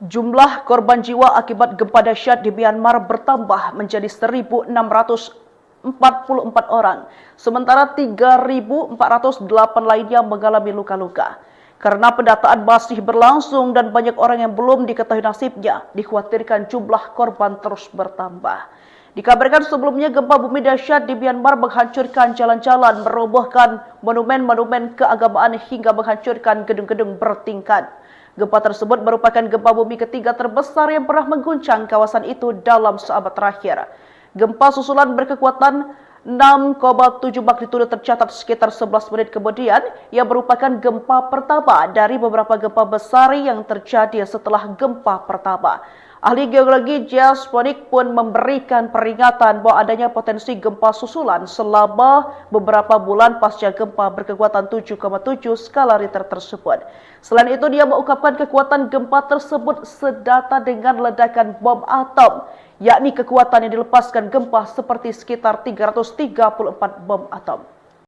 Jumlah korban jiwa akibat gempa dahsyat di Myanmar bertambah menjadi 1.644 orang, sementara 3.408 lainnya mengalami luka-luka. Karena pendataan masih berlangsung dan banyak orang yang belum diketahui nasibnya, dikhawatirkan jumlah korban terus bertambah. Dikabarkan sebelumnya gempa bumi dahsyat di Myanmar menghancurkan jalan-jalan, merobohkan monumen-monumen keagamaan hingga menghancurkan gedung-gedung bertingkat. Gempa tersebut merupakan gempa bumi ketiga terbesar yang pernah mengguncang kawasan itu dalam seabad terakhir. Gempa susulan berkekuatan 6,7 magnitudo tercatat sekitar 11 menit kemudian, yang merupakan gempa pertama dari beberapa gempa besar yang terjadi setelah gempa pertama. Ahli geologi Jess Ponnik pun memberikan peringatan bahwa adanya potensi gempa susulan selama beberapa bulan pasca gempa berkekuatan 7,7 skala Richter tersebut. Selain itu, dia mengungkapkan kekuatan gempa tersebut sedata dengan ledakan bom atom, yakni kekuatan yang dilepaskan gempa seperti sekitar 334 bom atom.